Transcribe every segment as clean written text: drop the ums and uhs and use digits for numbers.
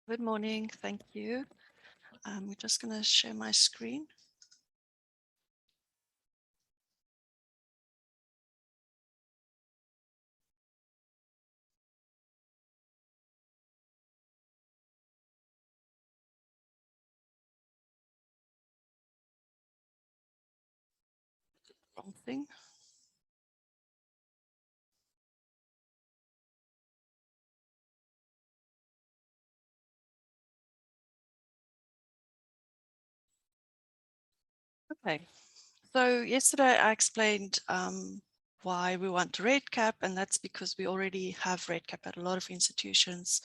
Good morning, thank you. We're just going to share my screen. Wrong thing. Okay, so yesterday I explained why we want REDCap, and that's because we already have REDCap at a lot of institutions.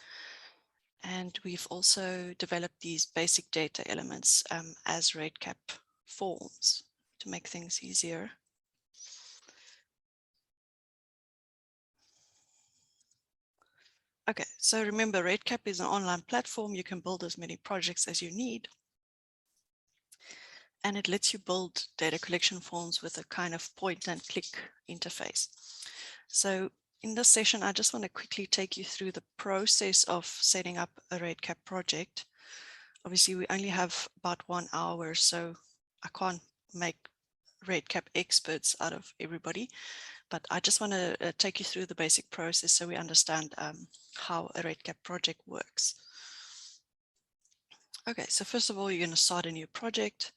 And we've also developed these basic data elements as REDCap forms to make things easier. Okay, so remember, REDCap is an online platform. You can build as many projects as you need. And it lets you build data collection forms with a kind of point and click interface. So in this session, I just want to quickly take you through the process of setting up a REDCap project. Obviously, we only have about 1 hour, so I can't make REDCap experts out of everybody, but I just want to take you through the basic process so we understand how a REDCap project works. Okay, so first of all, you're going to start a new project.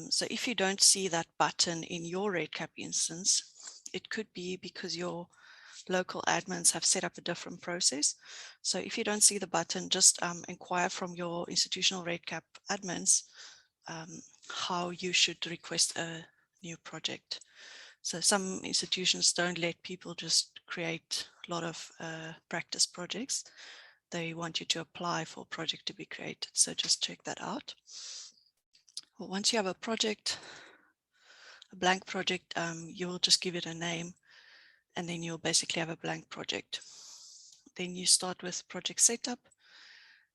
So if you don't see that button in your REDCap instance, it could be because your local admins have set up a different process. So if you don't see the button, just inquire from your institutional REDCap admins how you should request a new project. So some institutions don't let people just create a lot of practice projects. They want you to apply for a project to be created. So just check that out. Well, once you have a project, a blank project, you will just give it a name, and then you'll basically have a blank project. Then you start with project setup,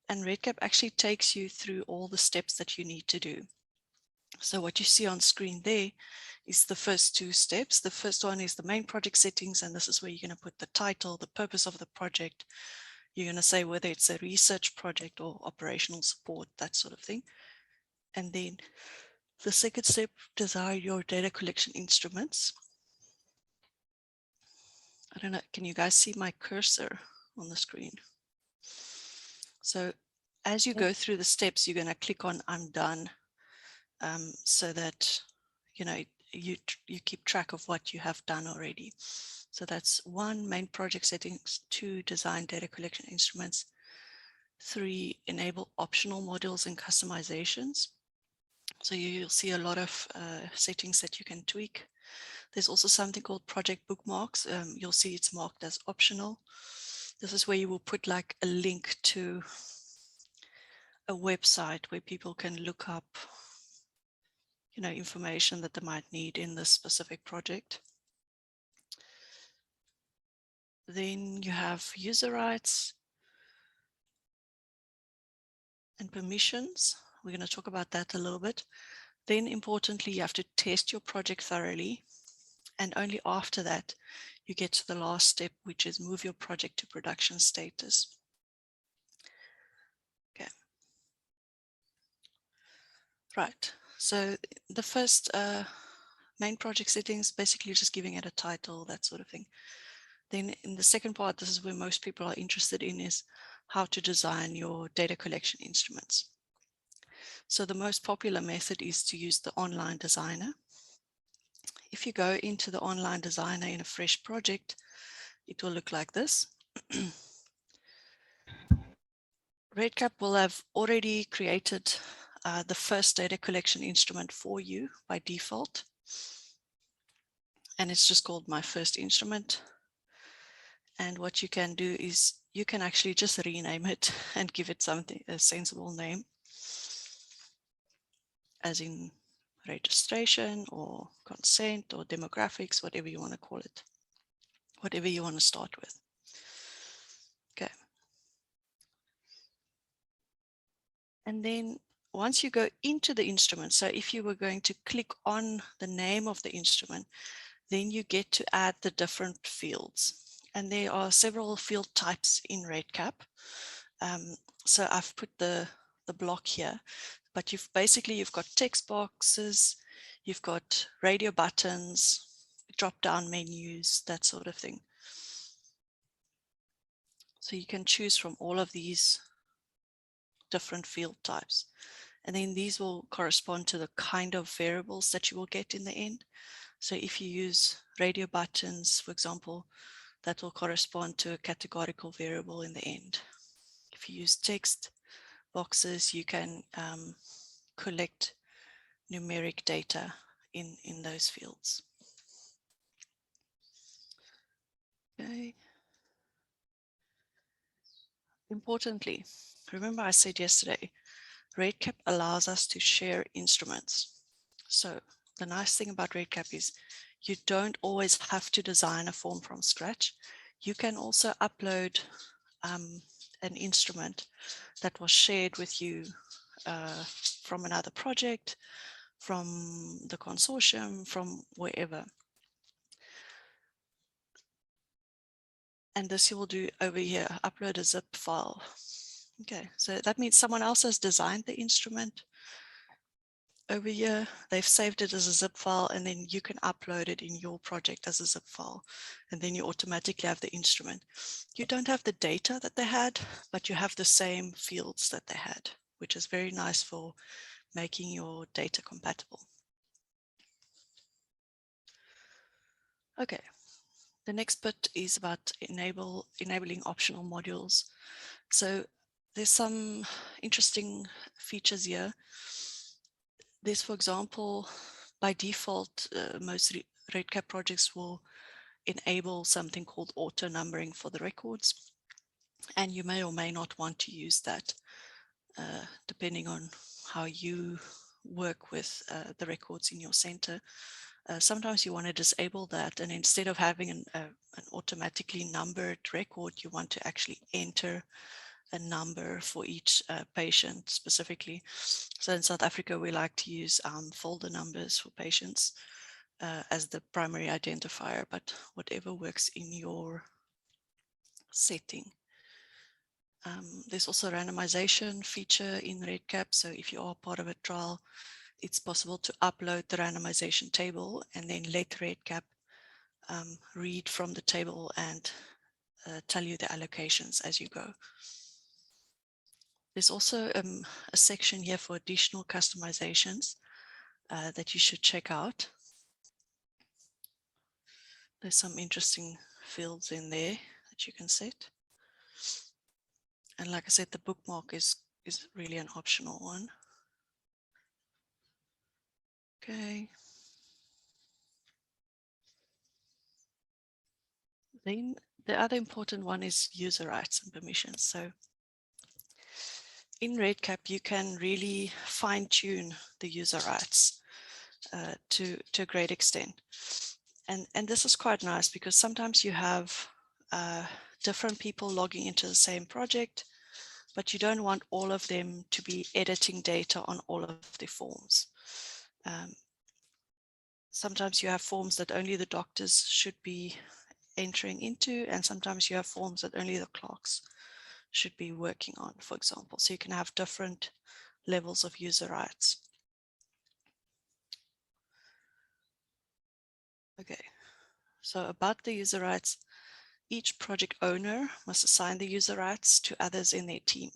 and REDCap actually takes you through all the steps that you need to do. So what you see on screen there is the first 2 steps. The first one is the main project settings, and this is where you're going to put the title, the purpose of the project. You're going to say whether it's a research project or operational support, that sort of thing. And then the second step, design your data collection instruments. I don't know, can you guys see my cursor on the screen? So as you go through the steps, you're going to click on I'm done, so that you keep track of what you have done already. So that's 1, main project settings, 2, design data collection instruments, 3, enable optional modules and customizations. So you'll see a lot of settings that you can tweak. There's also something called project bookmarks. You'll see it's marked as optional. This is where you will put like a link to a website where people can look up information that they might need in this specific project. Then you have user rights and permissions. We're going to talk about that a little bit. Then importantly, you have to test your project thoroughly. And only after that, you get to the last step, which is move your project to production status. Okay. Right. So the first main project settings, basically just giving it a title, that sort of thing. Then in the second part, this is where most people are interested in, is how to design your data collection instruments. So the most popular method is to use the online designer. If you go into the online designer in a fresh project, it will look like this. REDCap will have already created the first data collection instrument for you by default. And it's just called my first instrument. And what you can do is you can actually just rename it and give it something, a sensible name, as in registration or consent or demographics, whatever you want to call it, whatever you want to start with. Okay. And then once you go into the instrument, so if you were going to click on the name of the instrument, then you get to add the different fields. And there are several field types in REDCap. So I've put the block here, but you've got text boxes, you've got radio buttons, drop-down menus, that sort of thing. So you can choose from all of these different field types. And then these will correspond to the kind of variables that you will get in the end. So if you use radio buttons, for example, that will correspond to a categorical variable in the end. If you use text boxes, you can collect numeric data in those fields. Okay. Importantly, remember I said yesterday, REDCap allows us to share instruments. So the nice thing about REDCap is you don't always have to design a form from scratch. You can also upload an instrument that was shared with you from another project, from the consortium, from wherever. And this you will do over here, upload a zip file. Okay, so that means someone else has designed the instrument. Over here, they've saved it as a zip file, and then you can upload it in your project as a zip file. And then you automatically have the instrument. You don't have the data that they had, but you have the same fields that they had, which is very nice for making your data compatible. Okay, the next bit is about enabling optional modules. So there's some interesting features here. There's, for example, by default, most REDCap projects will enable something called auto numbering for the records. And you may or may not want to use that, depending on how you work with the records in your center. Sometimes you want to disable that, and instead of having an automatically numbered record, you want to actually enter a number for each patient specifically. So in South Africa, we like to use folder numbers for patients as the primary identifier, but whatever works in your setting. There's also a randomization feature in REDCap. So if you are part of a trial, it's possible to upload the randomization table and then let REDCap read from the table and tell you the allocations as you go. There's also a section here for additional customizations that you should check out. There's some interesting fields in there that you can set. And like I said, the bookmark is really an optional one. Okay. Then the other important one is user rights and permissions. So in REDCap, you can really fine tune the user rights to a great extent. And this is quite nice because sometimes you have different people logging into the same project, but you don't want all of them to be editing data on all of the forms. Sometimes you have forms that only the doctors should be entering into, and sometimes you have forms that only the clerks should be working on, for example. So you can have different levels of user rights. Okay, so about the user rights, each project owner must assign the user rights to others in their team.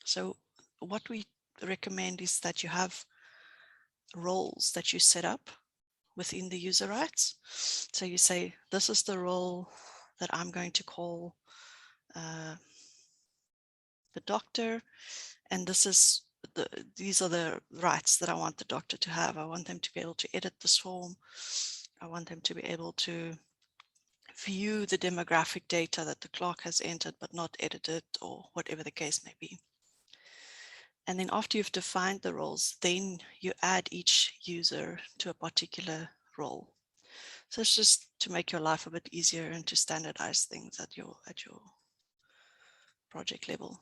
So what we recommend is that you have roles that you set up within the user rights. So you say, this is the role that I'm going to call the doctor, and these are the rights that I want the doctor to have. I want them to be able to edit this form. I want them to be able to view the demographic data that the clerk has entered but not edited, or whatever the case may be. And then after you've defined the roles, then you add each user to a particular role. So it's just to make your life a bit easier and to standardize things at your project level.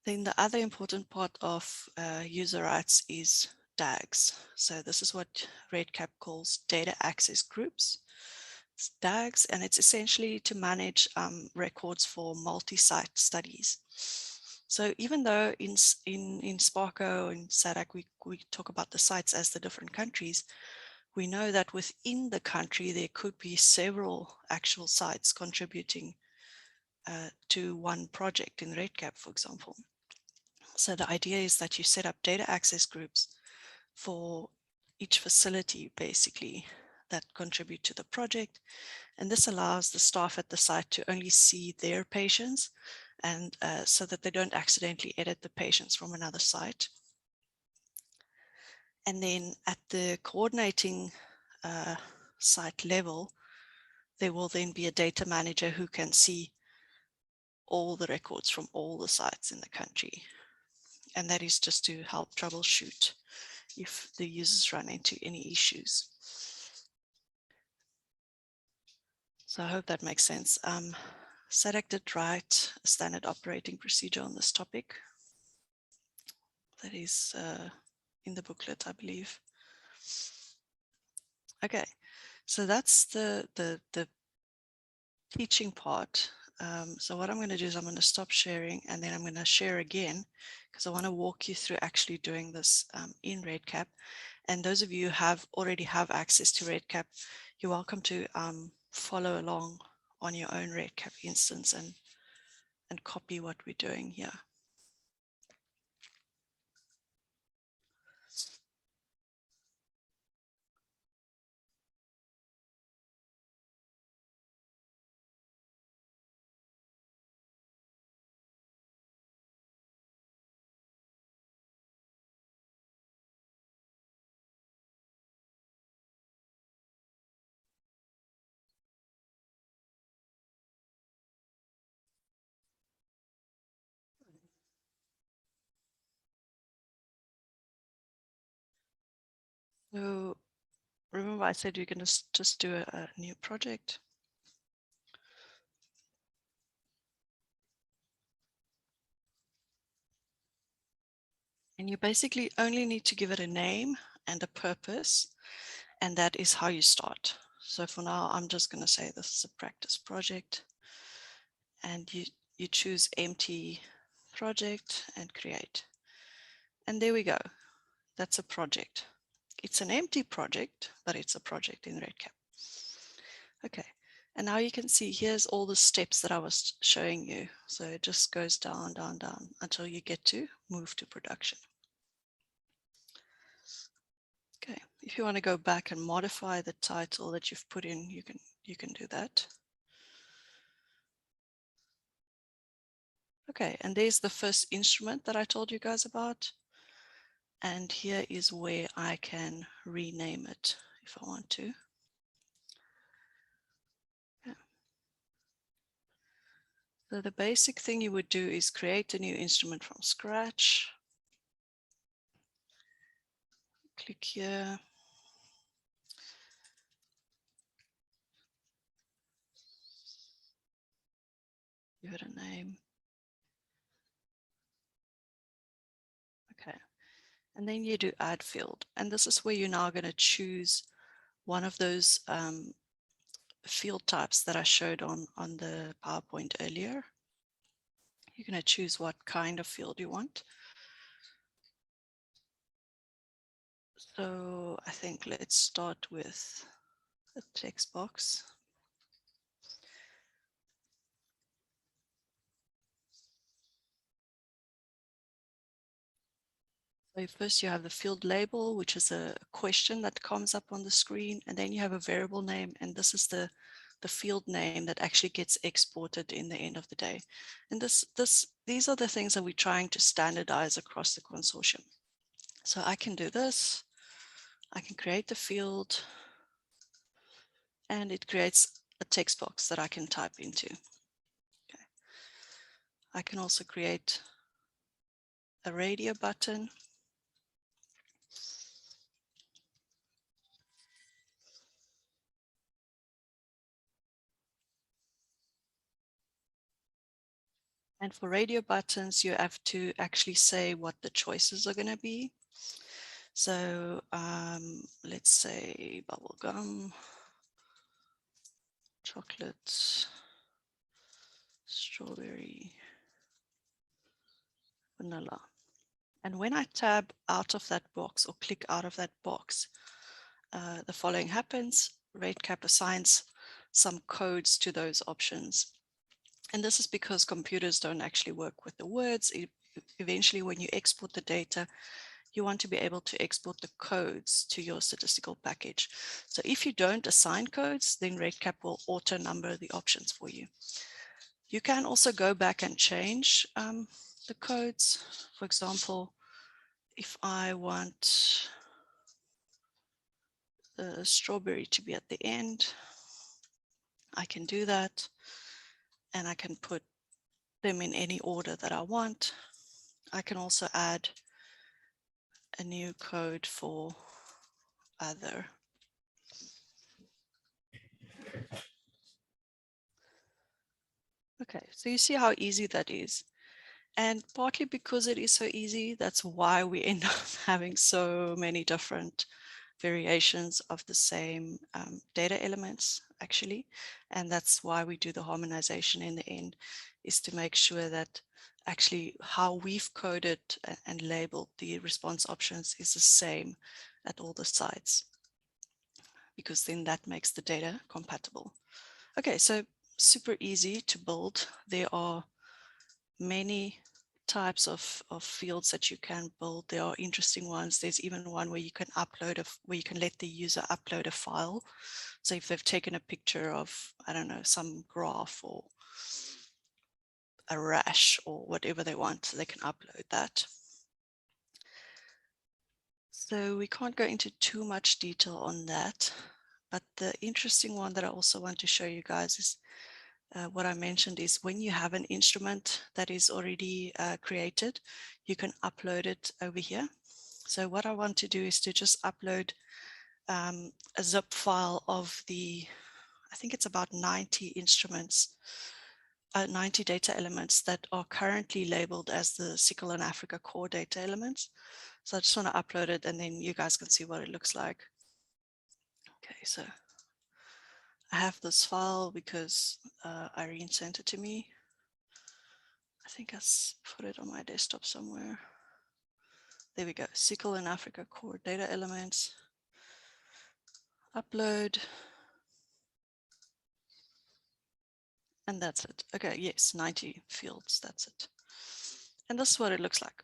Then the other important part of user rights is tags. So this is what REDCap calls data access groups. DAGs, and it's essentially to manage records for multi-site studies. So even though in SPARCO and SADC, we talk about the sites as the different countries, we know that within the country, there could be several actual sites contributing to one project in REDCap, for example. So the idea is that you set up data access groups for each facility, basically, that contribute to the project. And this allows the staff at the site to only see their patients, and so that they don't accidentally edit the patients from another site. And then at the coordinating site level, there will then be a data manager who can see all the records from all the sites in the country. And that is just to help troubleshoot if the users run into any issues. So I hope that makes sense. SADC did write a standard operating procedure on this topic. That is in the booklet, I believe. Okay, so that's the teaching part. So what I'm going to do is I'm going to stop sharing, and then I'm going to share again, because I want to walk you through actually doing this in REDCap. And those of you who already have access to REDCap, you're welcome to follow along on your own REDCap instance and copy what we're doing here. So remember I said you're going to just do a new project. And you basically only need to give it a name and a purpose, and that is how you start. So for now, I'm just going to say this is a practice project, and you choose empty project and create. And there we go. That's a project. It's an empty project, but it's a project in REDCap. Okay, and now you can see here's all the steps that I was showing you. So it just goes down, down, down until you get to move to production. Okay, if you want to go back and modify the title that you've put in, you can do that. Okay, and there's the first instrument that I told you guys about. And here is where I can rename it if I want to. Yeah. So the basic thing you would do is create a new instrument from scratch. Click here. Give it a name. Okay. And then you do add field. And this is where you're now going to choose one of those field types that I showed on the PowerPoint earlier. You're going to choose what kind of field you want. So I think let's start with a text box. So first you have the field label, which is a question that comes up on the screen, and then you have a variable name, and this is the field name that actually gets exported in the end of the day. And these are the things that we're trying to standardize across the consortium. So I can do this. I can create the field, and it creates a text box that I can type into. Okay. I can also create a radio button. And for radio buttons, you have to actually say what the choices are going to be. So let's say bubblegum. chocolate, strawberry, vanilla. And when I tab out of that box or click out of that box, the following happens. REDCap assigns some codes to those options. And this is because computers don't actually work with the words. Eventually, when you export the data, you want to be able to export the codes to your statistical package. So if you don't assign codes, then REDCap will auto number the options for you. You can also go back and change the codes. For example, if I want the strawberry to be at the end, I can do that. And I can put them in any order that I want. I can also add a new code for other. Okay, so you see how easy that is. And partly because it is so easy, that's why we end up having so many different variations of the same data elements, actually. And that's why we do the harmonization in the end, is to make sure that actually how we've coded and labeled the response options is the same at all the sites, because then that makes the data compatible. Okay, so super easy to build. There are many types of fields that you can build. There are interesting ones. There's even one where you can upload, where you can let the user upload a file. So if they've taken a picture of, I don't know, some graph or a rash or whatever they want, they can upload that. So we can't go into too much detail on that. But the interesting one that I also want to show you guys is what I mentioned is when you have an instrument that is already created, you can upload it over here. So what I want to do is to just upload a zip file of the, I think it's about 90 instruments, 90 data elements that are currently labeled as the SickleInAfrica core data elements. So I just want to upload it and then you guys can see what it looks like. Okay, so I have this file because Irene sent it to me. I think I put it on my desktop somewhere. There we go. SickleInAfrica core data elements. Upload. And that's it. Okay, yes, 90 fields, that's it. And this is what it looks like.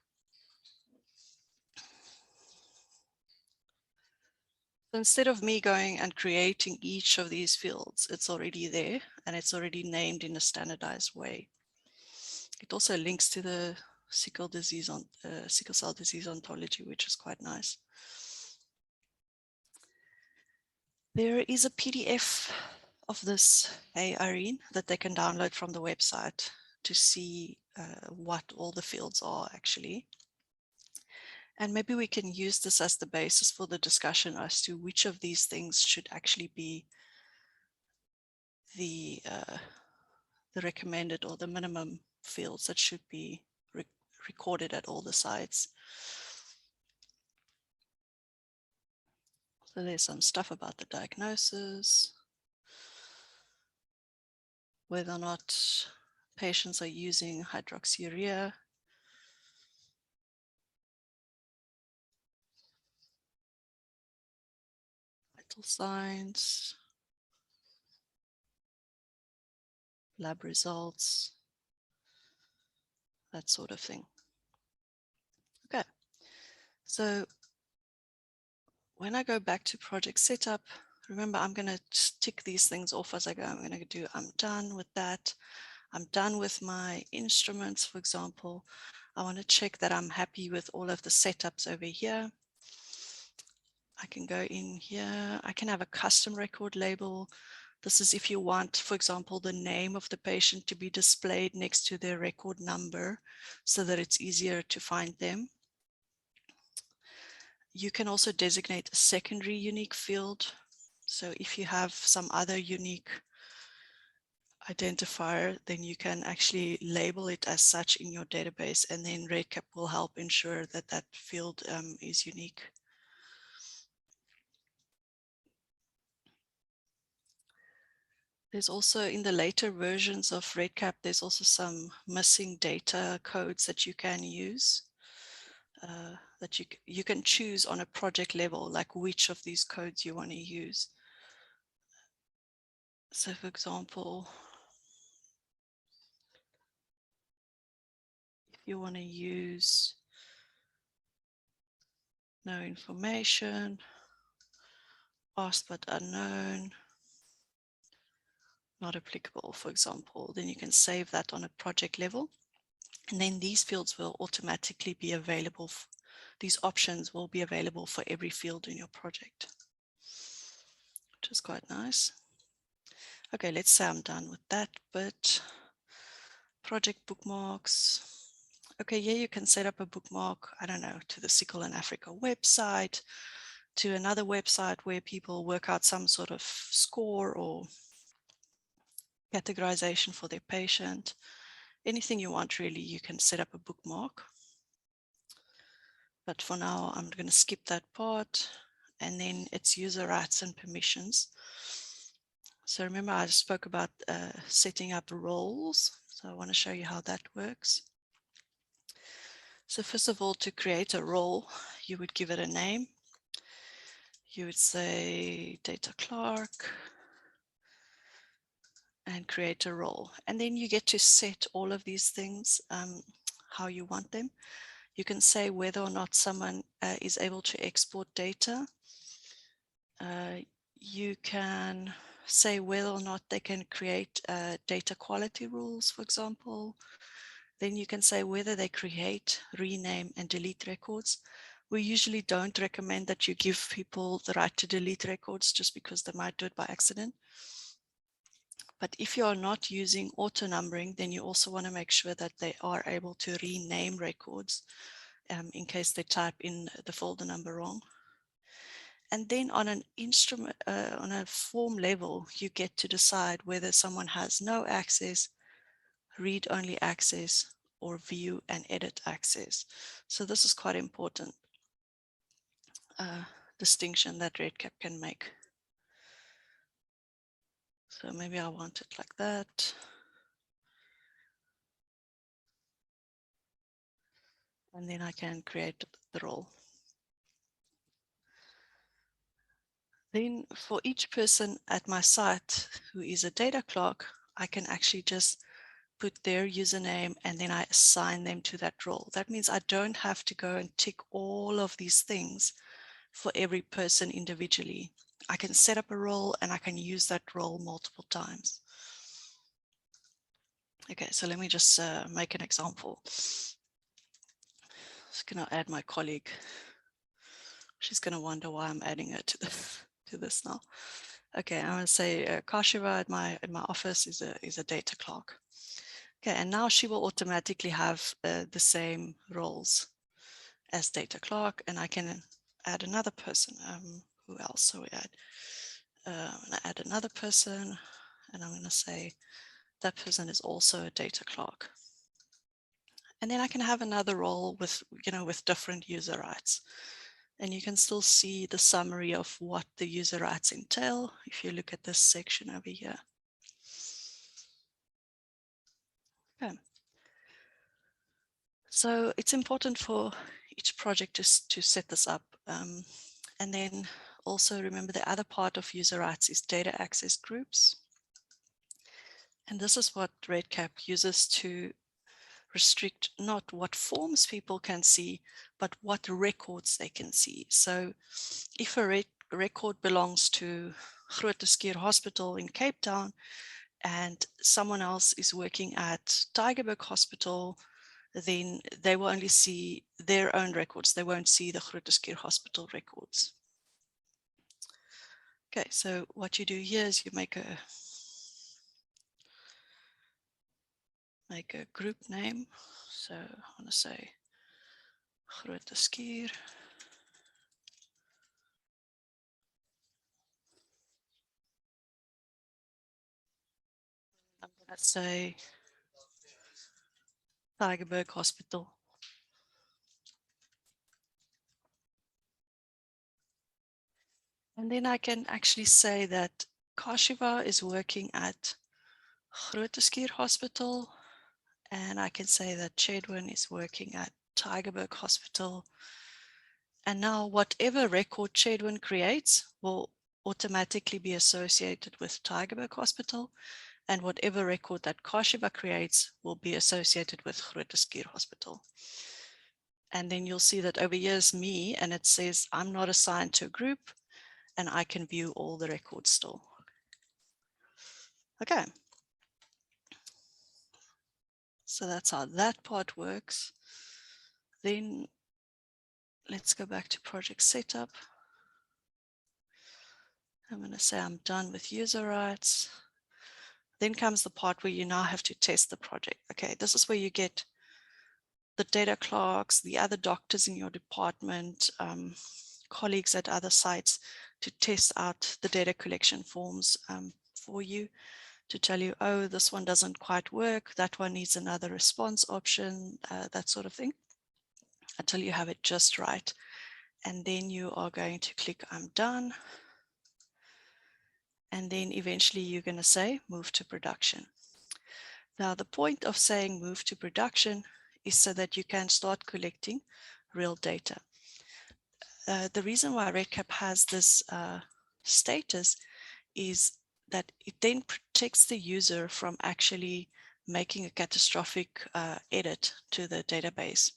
So instead of me going and creating each of these fields, it's already there and it's already named in a standardized way. It also links to the sickle cell disease ontology, which is quite nice. There is a PDF of this, hey Irene, that they can download from the website to see what all the fields are actually. And maybe we can use this as the basis for the discussion as to which of these things should actually be the recommended or the minimum fields that should be recorded at all the sites. So there's some stuff about the diagnosis, whether or not patients are using hydroxyurea, vital signs, lab results, that sort of thing. Okay, so when I go back to project setup, remember I'm going to tick these things off as I go. I'm going to do, I'm done with that. I'm done with my instruments, for example. I want to check that I'm happy with all of the setups over here. I can go in here. I can have a custom record label. This is if you want, for example, the name of the patient to be displayed next to their record number so that it's easier to find them. You can also designate a secondary unique field. So if you have some other unique identifier, then you can actually label it as such in your database, and then REDCap will help ensure that that field is unique. There's also, in the later versions of REDCap, there's also some missing data codes that you can use, that you can choose on a project level, like which of these codes you want to use. So for example, if you want to use no information, asked but unknown, not applicable, for example, then you can save that on a project level. And then these fields will automatically be available. These options will be available for every field in your project, which is quite nice. Okay, let's say I'm done with that bit. Project bookmarks. Okay, yeah, you can set up a bookmark, I don't know, to the SickleInAfrica website, to another website where people work out some sort of score or categorization for their patient. Anything you want, really, you can set up a bookmark. But for now, I'm going to skip that part. And then it's user rights and permissions. So remember, I spoke about setting up roles. So I want to show you how that works. So first of all, to create a role, you would give it a name. You would say data clerk and create a role. And then you get to set all of these things how you want them. You can say whether or not someone is able to export data. You can say whether or not they can create data quality rules, for example. Then you can say whether they create, rename, and delete records. We usually don't recommend that you give people the right to delete records just because they might do it by accident. But if you are not using auto numbering, then you also want to make sure that they are able to rename records in case they type in the folder number wrong. And then on an instrument, on a form level, you get to decide whether someone has no access, read-only access, or view and edit access. So this is quite important distinction that REDCap can make. So maybe I want it like that. And then I can create the role. Then for each person at my site who is a data clerk, I can actually just put their username and then I assign them to that role. That means I don't have to go and tick all of these things for every person individually. I can set up a role and I can use that role multiple times. Okay, so let me just make an example. Just gonna add my colleague. She's gonna wonder why I'm adding her to this now. Okay, I'm gonna say Kashiva at my office is a data clerk. Okay, and now she will automatically have the same roles as data clerk, and I can add another person. Who else? So we add, I'm gonna add another person, and I'm gonna say that person is also a data clerk. And then I can have another role with, with different user rights. And you can still see the summary of what the user rights entail if you look at this section over here. Okay. So it's important for each project to set this up. And then also remember the other part of user rights is data access groups. And this is what REDCap uses to restrict not what forms people can see, but what records they can see. So if a record belongs to Groote Schuur Hospital in Cape Town and someone else is working at Tygerberg Hospital, then they will only see their own records. They won't see the Groote Schuur Hospital records. Okay, so what you do here is you make a group name. So I want to say Groote Schuur. I'm going to say Tygerberg Hospital. And then I can actually say that Kashiva is working at Grooteskier Hospital, and I can say that Chedwin is working at Tygerberg Hospital. And now whatever record Chedwin creates will automatically be associated with Tygerberg Hospital, and whatever record that Kashiva creates will be associated with Grooteskier Hospital. And then you'll see that over here is me, and it says I'm not assigned to a group, and I can view all the records still. Okay. So that's how that part works. Then let's go back to project setup. I'm going to say I'm done with user rights. Then comes the part where you now have to test the project. Okay, this is where you get the data clerks, the other doctors in your department, colleagues at other sites to test out the data collection forms for you, to tell you, oh, this one doesn't quite work, that one needs another response option, that sort of thing, until you have it just right. And then you are going to click I'm done. And then eventually you're going to say move to production. Now the point of saying move to production is so that you can start collecting real data. The reason why REDCap has this status is that it then protects the user from actually making a catastrophic edit to the database.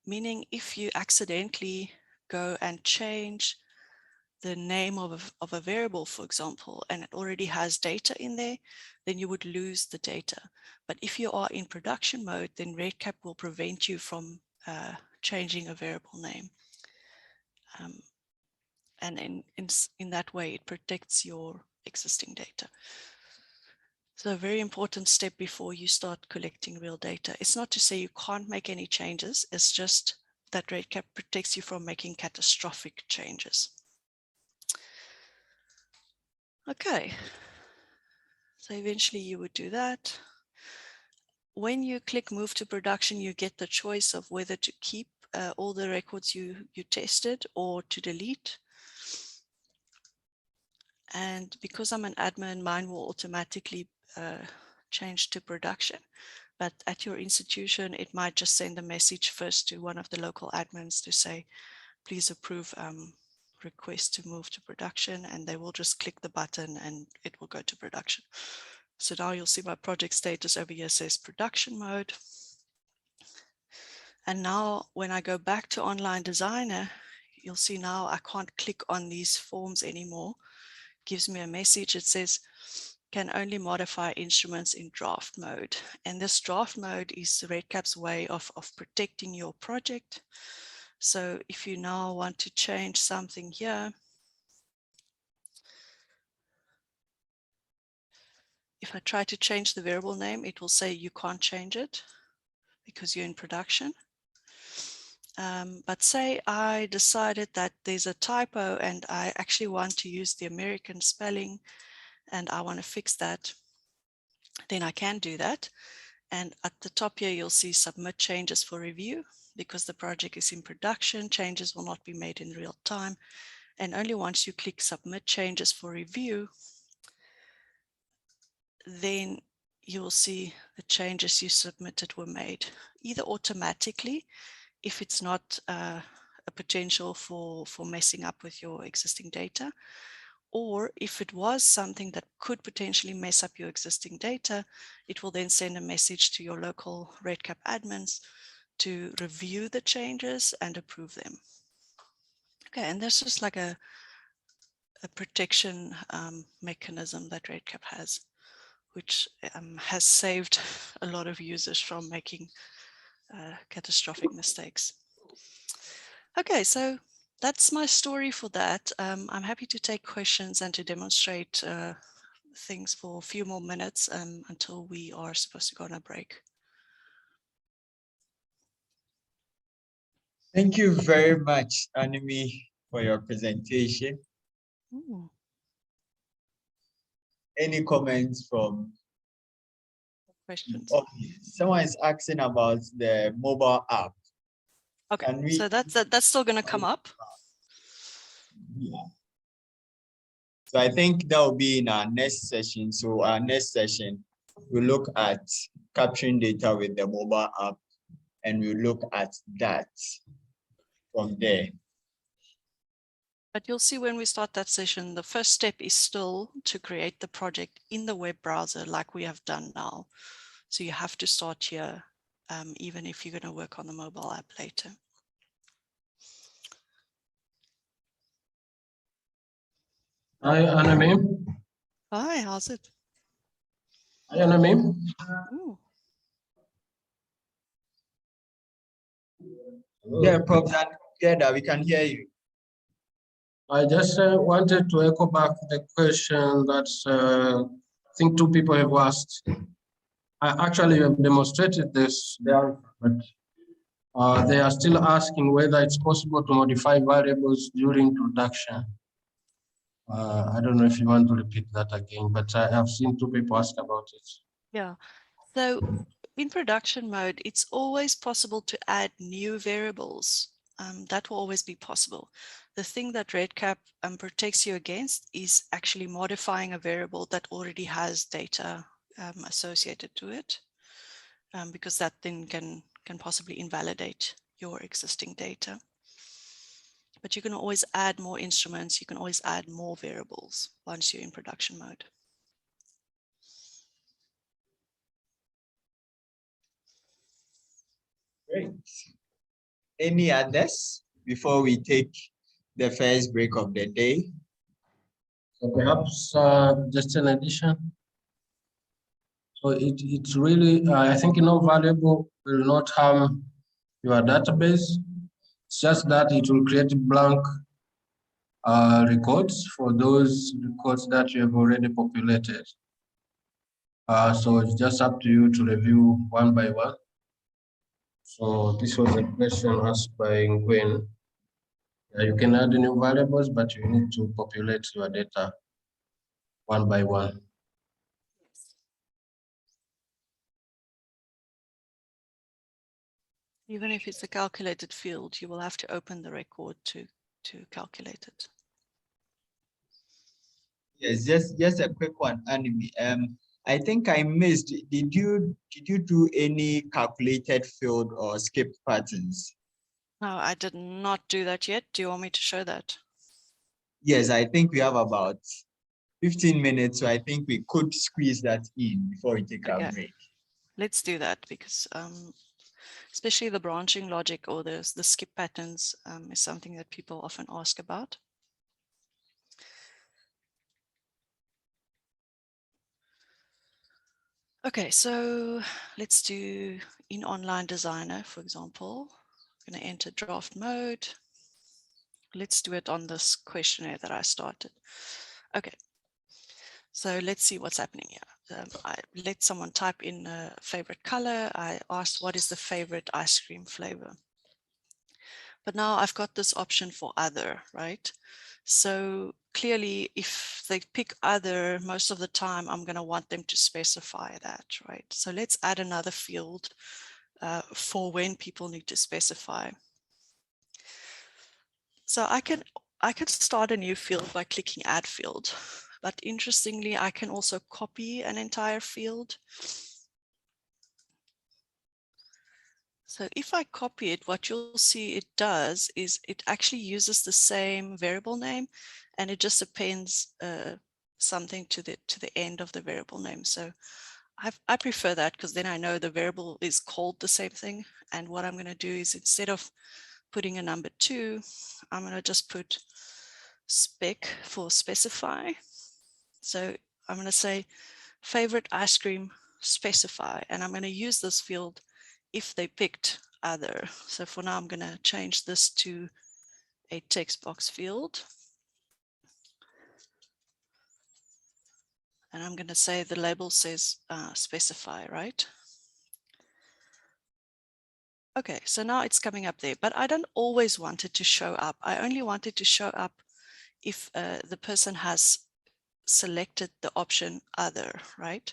Meaning if you accidentally go and change the name of a variable, for example, and it already has data in there, then you would lose the data. But if you are in production mode, then REDCap will prevent you from changing a variable name. And in that way, it protects your existing data. So a very important step before you start collecting real data. It's not to say you can't make any changes, it's just that REDCap protects you from making catastrophic changes. Okay, so eventually you would do that. When you click move to production, you get the choice of whether to keep all the records you tested or to delete. And because I'm an admin, mine will automatically change to production. But at your institution, it might just send a message first to one of the local admins to say, please approve request to move to production, and they will just click the button and it will go to production. So now you'll see my project status over here says production mode. And now when I go back to Online Designer, you'll see now I can't click on these forms anymore. It gives me a message. It says, can only modify instruments in draft mode. And this draft mode is REDCap's way of protecting your project. So if you now want to change something here, if I try to change the variable name, it will say you can't change it because you're in production. But say I decided that there's a typo and I actually want to use the American spelling and I want to fix that, then I can do that. And at the top here, you'll see submit changes for review. Because the project is in production, changes will not be made in real time. And only once you click submit changes for review, then you will see the changes you submitted were made, either automatically, if it's not a potential for messing up with your existing data, or if it was something that could potentially mess up your existing data, it will then send a message to your local REDCap admins to review the changes and approve them. Okay, and this is like a protection mechanism that REDCap has, which has saved a lot of users from making catastrophic mistakes. Okay, so that's my story for that. I'm happy to take questions and to demonstrate things for a few more minutes until we are supposed to go on a break. Thank you very much, Annemie, for your presentation. Ooh. Any comments from Questions? the audience? Someone is asking about the mobile app. Okay, so that's still going to come up. Yeah. So I think that will be in our next session. So our next session, we'll look at capturing data with the mobile app, and we'll look at that from there. But you'll see when we start that session, the first step is still to create the project in the web browser like we have done now. So you have to start here, even if you're going to work on the mobile app later. Hi, Annemie. Hi, how's it? Hi, Annemie. Ooh. Yeah, Prof. That we can hear you. I just wanted to echo back the question that I think two people have asked. I actually have demonstrated this there, but they are still asking whether it's possible to modify variables during production. I don't know if you want to repeat that again, but I have seen two people ask about it. Yeah, so in production mode, it's always possible to add new variables. That will always be possible. The thing that REDCap protects you against is actually modifying a variable that already has data associated to it, because that then can possibly invalidate your existing data. But you can always add more instruments. You can always add more variables once you're in production mode. Great. Any others before we take the first break of the day? So perhaps just an addition. So it's really, I think, variable will not harm your database. It's just that it will create blank records for those records that you have already populated. So it's just up to you to review one by one. So this was a question asked by Ngwen. You can add new variables, but you need to populate your data one by one. Even if it's a calculated field, you will have to open the record to calculate it. Yes, just a quick one, Annemie. I think I missed. Did you do any calculated field or skip patterns? No, I did not do that yet. Do you want me to show that? Yes, I think we have about 15 minutes, so I think we could squeeze that in before we take our break. Let's do that, because especially the branching logic or the skip patterns is something that people often ask about. Okay, so let's do in Online Designer, for example. I'm going to enter draft mode. Let's do it on this questionnaire that I started. Okay, so let's see what's happening here. I let someone type in a favorite color. I asked, what is the favorite ice cream flavor? But now I've got this option for other, right? So clearly, if they pick other, most of the time, I'm going to want them to specify that, right? So let's add another field for when people need to specify. So I can start a new field by clicking add field, but interestingly, I can also copy an entire field. So if I copy it, what you'll see it does is it actually uses the same variable name, and it just appends something to the end of the variable name. So I prefer that, because then I know the variable is called the same thing. And what I'm going to do is, instead of putting a number 2, I'm going to just put spec for specify. So I'm going to say favorite ice cream specify, and I'm going to use this field if they picked other. So for now, I'm going to change this to a text box field. And I'm going to say the label says specify, right? Okay, so now it's coming up there, but I don't always want it to show up. I only want it to show up if the person has selected the option other, right?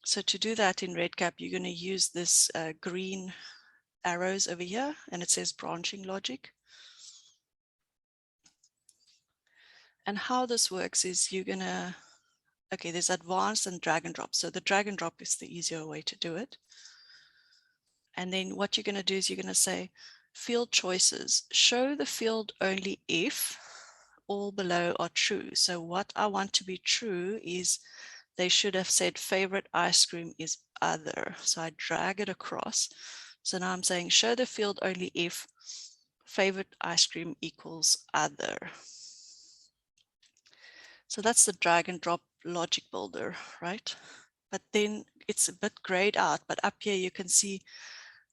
So to do that in REDCap, you're going to use this green arrows over here, and it says branching logic. And how this works is you're gonna, okay, there's advanced and drag and drop. So the drag and drop is the easier way to do it. And then what you're gonna do is you're gonna say, field choices, show the field only if all below are true. So what I want to be true is they should have said favorite ice cream is other. So I drag it across. So now I'm saying show the field only if favorite ice cream equals other. So that's the drag and drop logic builder, right? But then it's a bit grayed out, but up here you can see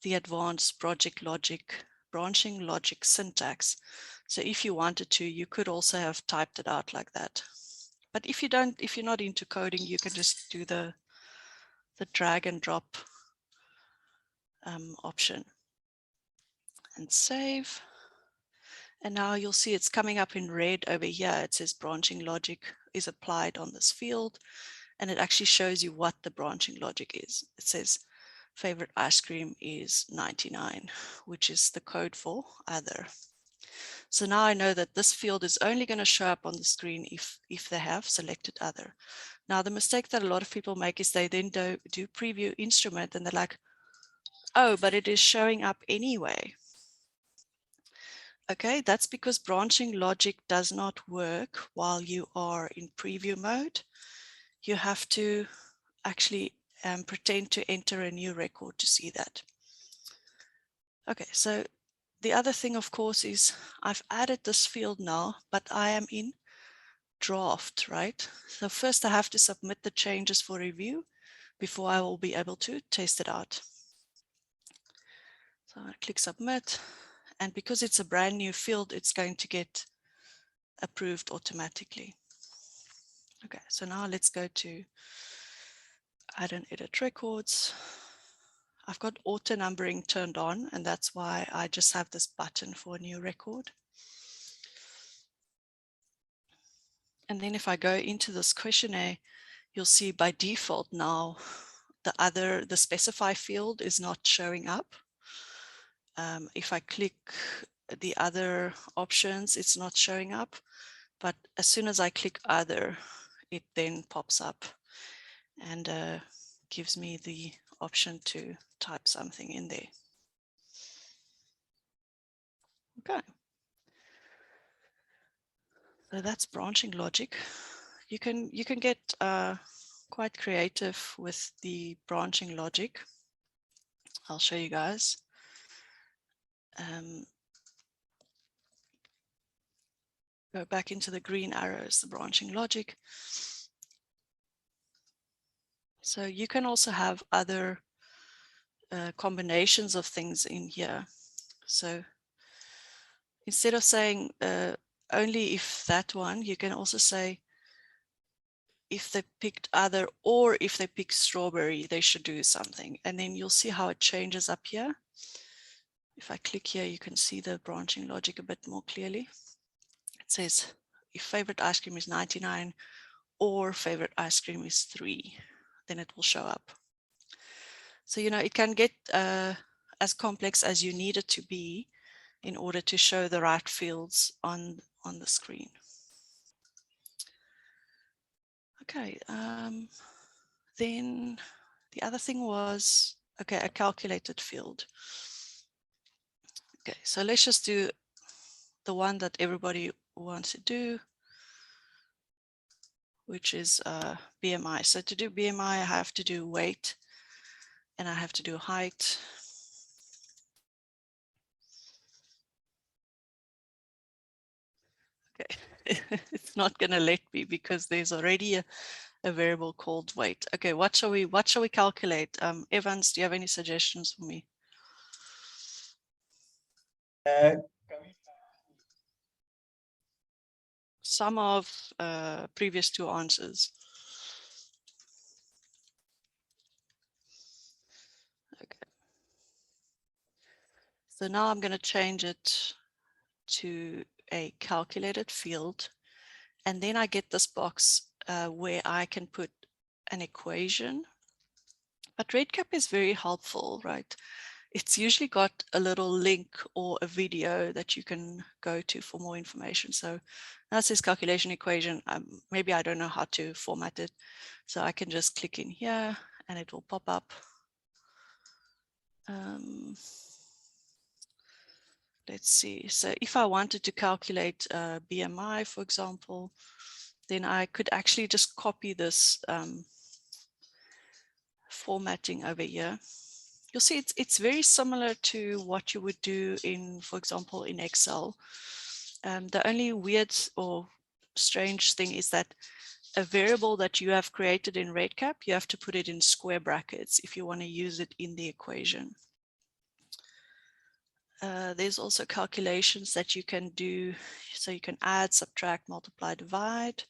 the advanced project logic, branching logic syntax. So if you wanted to, you could also have typed it out like that. But if you don't, if you're not into coding, you can just do the drag and drop option and save. And now you'll see it's coming up in red over here. It says branching logic is applied on this field. And it actually shows you what the branching logic is. It says favorite ice cream is 99, which is the code for other. So now I know that this field is only going to show up on the screen if they have selected other. Now, the mistake that a lot of people make is they then do preview instrument and they're like, oh, but it is showing up anyway. Okay, that's because branching logic does not work while you are in preview mode. You have to actually pretend to enter a new record to see that. Okay, so the other thing, of course, is I've added this field now, but I am in draft, right? So first I have to submit the changes for review before I will be able to test it out. So I click submit, and because it's a brand new field, it's going to get approved automatically. Okay, so now let's go to add and edit records. I've got auto numbering turned on, and that's why I just have this button for a new record. And then if I go into this questionnaire, you'll see by default now the specify field is not showing up. If I click the other options, it's not showing up. But as soon as I click other, it then pops up and gives me the option to type something in there. Okay. So that's branching logic. You can get quite creative with the branching logic. I'll show you guys. Go back into the green arrows, the branching logic. So you can also have other combinations of things in here. So instead of saying only if that one, you can also say if they picked other or if they picked strawberry, they should do something. And then you'll see how it changes up here. If I click here, you can see the branching logic a bit more clearly. It says if favorite ice cream is 99 or favorite ice cream is 3, then it will show up. So, you know, it can get as complex as you need it to be in order to show the right fields on the screen. Okay, then the other thing was, okay, a calculated field. Okay, so let's just do the one that everybody wants to do, which is BMI. So to do BMI, I have to do weight and I have to do height. Okay, it's not going to let me because there's already a variable called weight. Okay, what shall we calculate? Evans, do you have any suggestions for me? Some of previous two answers. Okay. So now I'm going to change it to a calculated field, and then I get this box where I can put an equation. But REDCap is very helpful, right? it's usually got a little link or a video that you can go to for more information. So now it says calculation equation. Maybe I don't know how to format it. So I can just click in here and it will pop up. Let's see. So if I wanted to calculate BMI, for example, then I could actually just copy this formatting over here. You'll see it's very similar to what you would do in, for example, in Excel. The only weird or strange thing is that a variable that you have created in REDCap, you have to put it in square brackets if you want to use it in the equation. There's also calculations that you can do. So you can add, subtract, multiply, divide.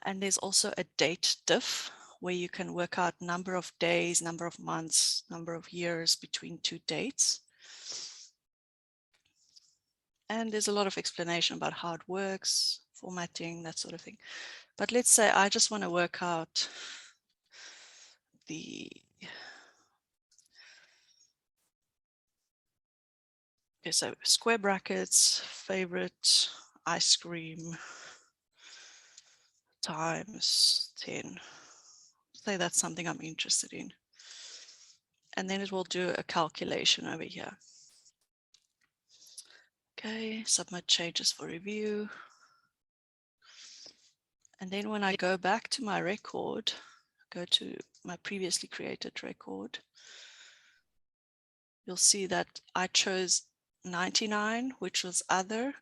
And there's also a date diff where you can work out number of days, number of months, number of years between two dates. And there's a lot of explanation about how it works, formatting, that sort of thing. But let's say I just want to work out the so square brackets, favorite ice cream times 10. Say that's something I'm interested in. And then it will do a calculation over here. Okay, submit changes for review. And then when I go back to my record, go to my previously created record, you'll see that I chose 99, which was other.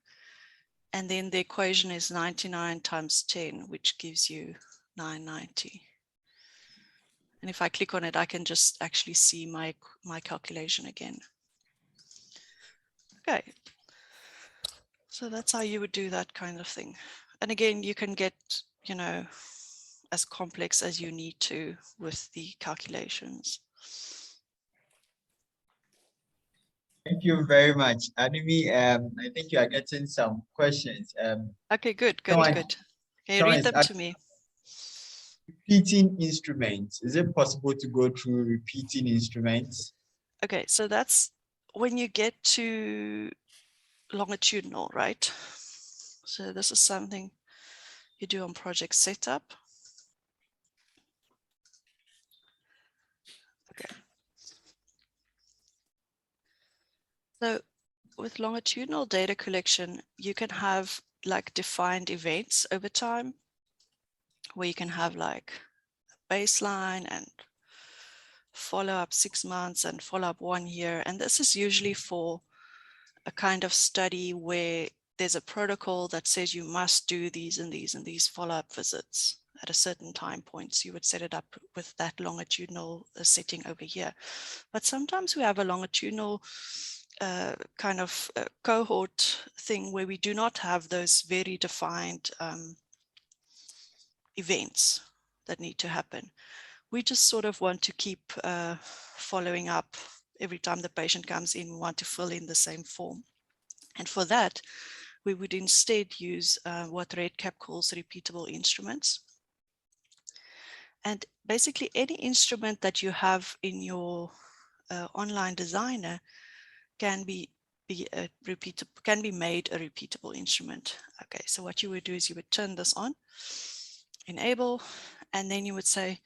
And then the equation is 99 times 10, which gives you 990. And if I click on it, I can just actually see my calculation again. Okay. So that's how you would do that kind of thing. And again, you can get, you know, as complex as you need to with the calculations. Thank you very much, Annemie. I think you are getting some questions. Okay, good. Can you read them to me? Repeating instruments. Is it possible to go through repeating instruments? Okay, so that's when you get to longitudinal, right? So this is something you do on project setup. Okay. So with longitudinal data collection, you can have like defined events over time where you can have like a baseline and follow up 6 months and follow up 1 year. And this is usually for a kind of study where there's a protocol that says you must do these and these and these follow-up visits at a certain time points. You would set it up with that longitudinal setting over here. But sometimes we have a longitudinal kind of cohort thing where we do not have those very defined events that need to happen. We just sort of want to keep following up every time the patient comes in. We want to fill in the same form. And for that, we would instead use what REDCap calls repeatable instruments. And basically any instrument that you have in your online designer can be made a repeatable instrument. Okay, so what you would do is you would turn this on, enable, and then you would say,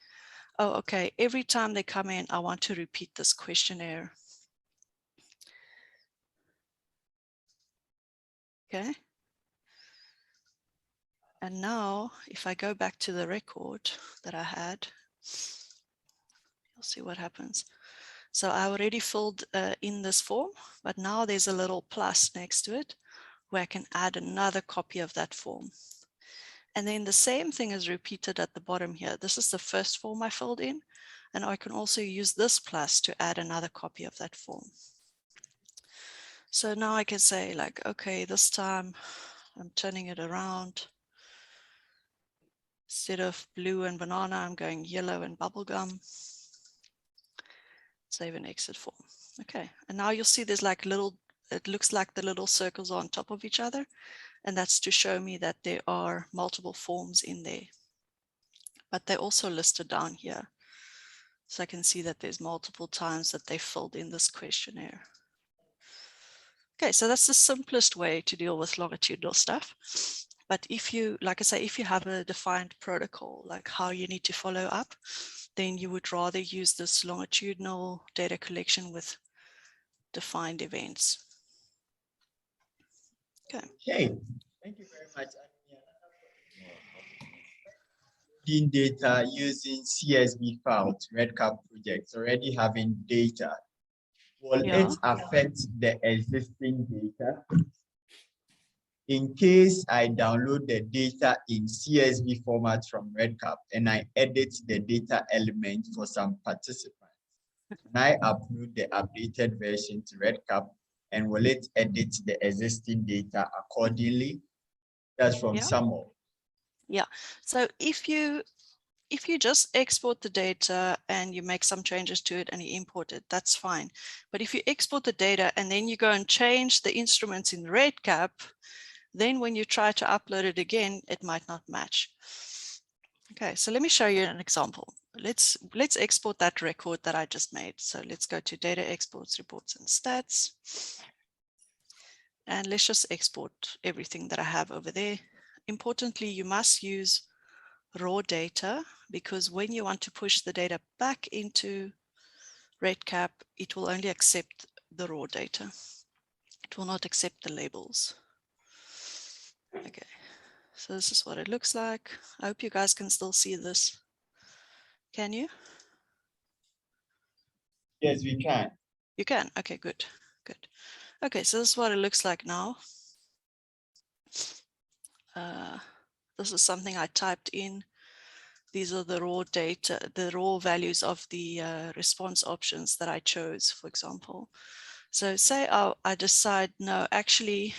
oh, okay, every time they come in, I want to repeat this questionnaire. Okay. And now if I go back to the record that I had, you'll see what happens. So I already filled in this form, but now there's a little plus next to it where I can add another copy of that form. And then the same thing is repeated at the bottom here. This is the first form I filled in, and I can also use this plus to add another copy of that form. So now I can say like, okay, this time I'm turning it around. Instead of blue and banana, I'm going yellow and bubblegum. Save and exit form. Okay, and now you'll see there's like little, it looks like the little circles are on top of each other. And that's to show me that there are multiple forms in there. But they're also listed down here. So I can see that there's multiple times that they filled in this questionnaire. Okay, so that's the simplest way to deal with longitudinal stuff. But if you, like I say, if you have a defined protocol, like how you need to follow up, then you would rather use this longitudinal data collection with defined events. Okay. Okay, thank you very much. Uploading data using CSV files, REDCap projects, already having data. Will it affect the existing data? In case I download the data in CSV format from REDCap and I edit the data element for some participants, can I upload the updated version to REDCap and will it edit the existing data accordingly? That's from Samuel. Yeah, so if you just export the data and you make some changes to it and you import it, that's fine. But if you export the data and then you go and change the instruments in REDCap, then when you try to upload it again, it might not match. Okay, so let me show you an example. Let's export that record that I just made. So let's go to data exports, reports and stats. And let's just export everything that I have over there. Importantly, you must use raw data because when you want to push the data back into REDCap, it will only accept the raw data. It will not accept the labels. Okay, so this is what it looks like. I hope you guys can still see this. Can you? Yes, we can. You can? Okay, good, good. Okay, so this is what it looks like now. This is something I typed in. These are the raw data, the raw values of the response options that I chose, for example. So say I decide, no, actually,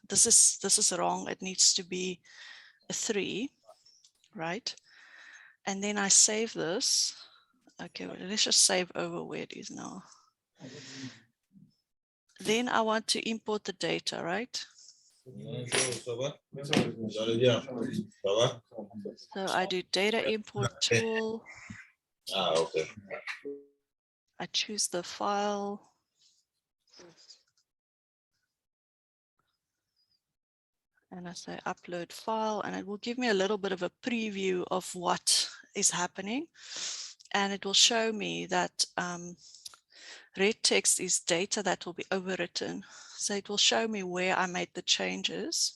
this is wrong. It needs to be a 3, right? And then I save this. Okay, well, let's just save over where it is now. Then I want to import the data, right? So I do data import tool. Okay. I choose the file. And I say upload file, and it will give me a little bit of a preview of what is happening. And it will show me that red text is data that will be overwritten. So it will show me where I made the changes.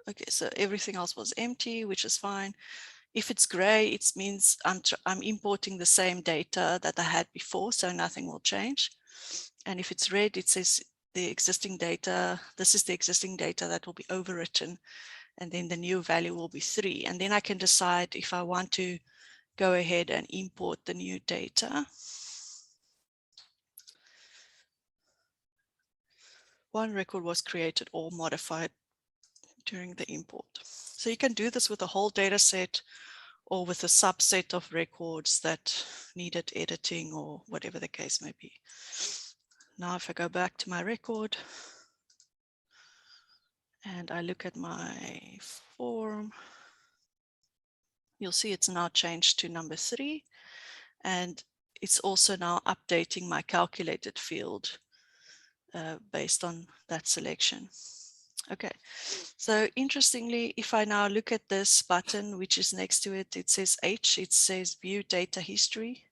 Okay, so everything else was empty, which is fine. If it's gray, it means I'm importing the same data that I had before, so nothing will change. And if it's red, it says the existing data, this is the existing data that will be overwritten, and then the new value will be 3. And then I can decide if I want to go ahead and import the new data. One record was created or modified during the import. So you can do this with a whole data set or with a subset of records that needed editing or whatever the case may be. Now, if I go back to my record and I look at my form, you'll see it's now changed to number 3. And it's also now updating my calculated field based on that selection. Okay, so interestingly, if I now look at this button, which is next to it, it says H, it says view data history.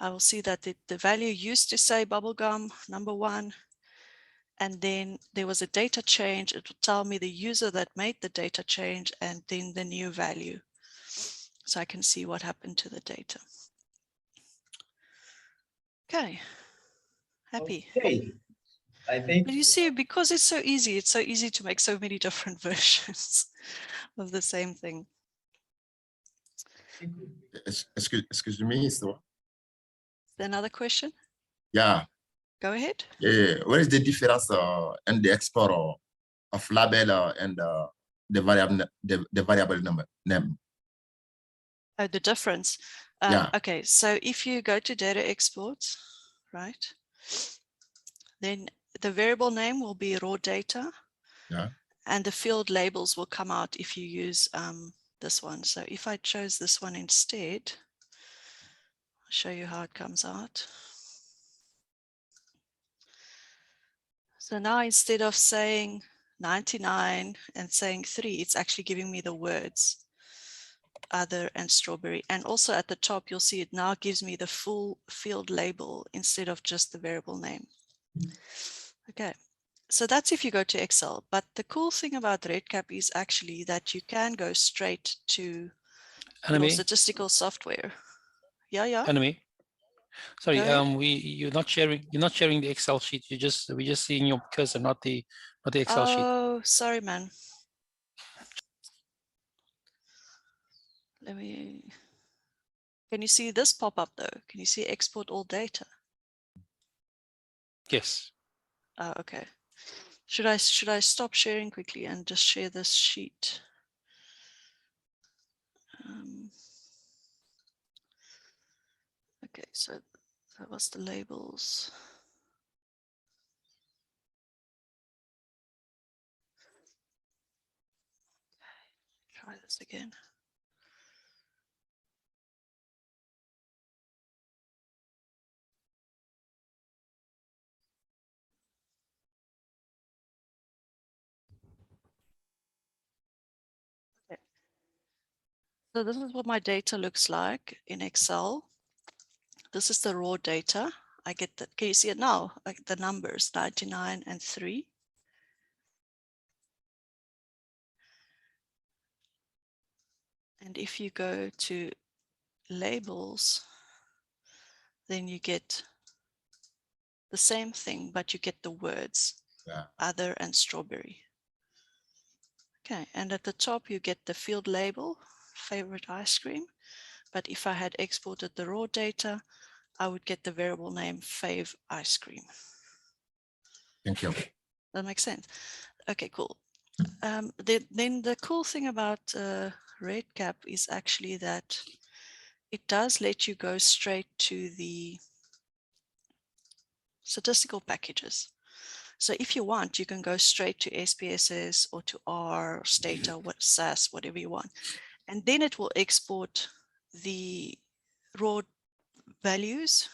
I will see that the value used to say bubblegum number 1, and then there was a data change. It will tell me the user that made the data change and then the new value. So I can see what happened to the data. Okay, happy. Okay. I think But you see, because it's so easy to make so many different versions of the same thing. Excuse me, so Another question? yeah. Go ahead. What is the difference in the export of label and the variable number name? Oh, the difference. Yeah. Okay, so if you go to data exports, right, then the variable name will be raw data. Yeah. And the field labels will come out if you use this one. So if I chose this one instead, I'll show you how it comes out. So now instead of saying 99 and saying 3, it's actually giving me the words other and strawberry. And also at the top, you'll see it now gives me the full field label instead of just the variable name. Okay, so that's if you go to Excel. But the cool thing about REDCap is actually that you can go straight to your Annemie, statistical software. Yeah. Annemie. Sorry, Go ahead. you're not sharing the Excel sheet. We're just seeing your cursor, not the Excel sheet. Oh, sorry, man. Can you see this pop up though? Can you see export all data? Yes. Oh, okay. Should I stop sharing quickly and just share this sheet? Okay, so that was the labels. Try this again. Okay. So this is what my data looks like in Excel. This is the raw data. I get that. Can you see it now? Like the numbers 99 and 3. And if you go to labels, then you get the same thing, but you get the words other and strawberry. Okay, and at the top you get the field label, favorite ice cream. But if I had exported the raw data, I would get the variable name fave ice cream. Thank you. That makes sense. Okay, cool. Then the cool thing about REDCap is actually that it does let you go straight to the statistical packages. So if you want, you can go straight to SPSS or to R, Stata, SAS, whatever you want. And then it will export the raw values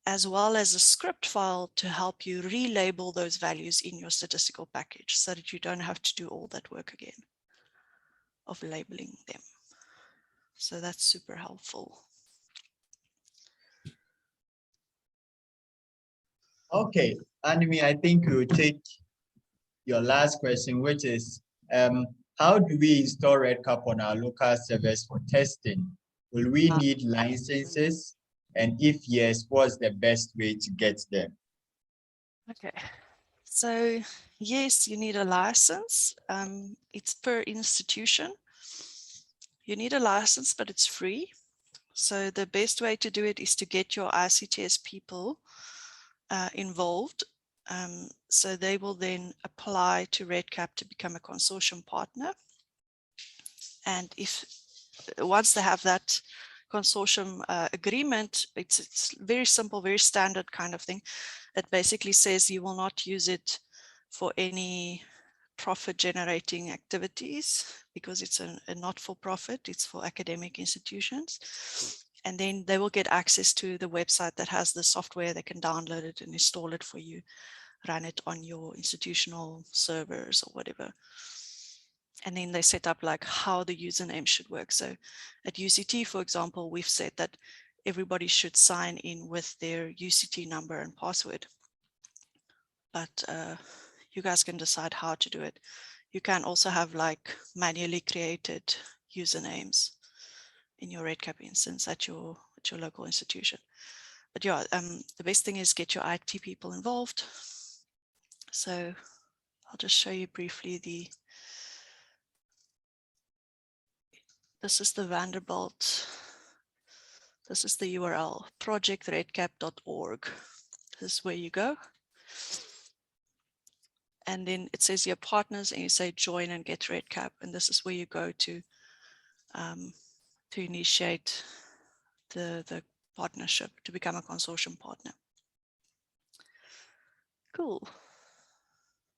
as well as a script file to help you relabel those values in your statistical package so that you don't have to do all that work again of labeling them. So that's super helpful. Okay, Annemie, I think we'll take your last question, which is, how do we install REDCap on our local servers for testing? Will we need licenses? And if yes, what's the best way to get them? Okay, so yes, you need a license. It's per institution. You need a license, but it's free. So the best way to do it is to get your ICTS people involved. So they will then apply to REDCap to become a consortium partner. And if once they have that consortium agreement, it's very simple, very standard kind of thing. It basically says you will not use it for any profit generating activities because it's a not-for-profit, it's for academic institutions. And then they will get access to the website that has the software. They can download it and install it for you, run it on your institutional servers or whatever. And then they set up like how the username should work. So at UCT, for example, we've said that everybody should sign in with their UCT number and password. But you guys can decide how to do it. You can also have like manually created usernames in your REDCap instance at your local institution. But yeah, the best thing is get your IT people involved. So I'll just show you briefly this is the Vanderbilt. This is the URL, projectredcap.org. This is where you go. And then it says your partners and you say join and get REDCap. And this is where you go to initiate the partnership, to become a consortium partner. Cool.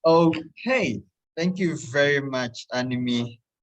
Okay, thank you very much, Annemie.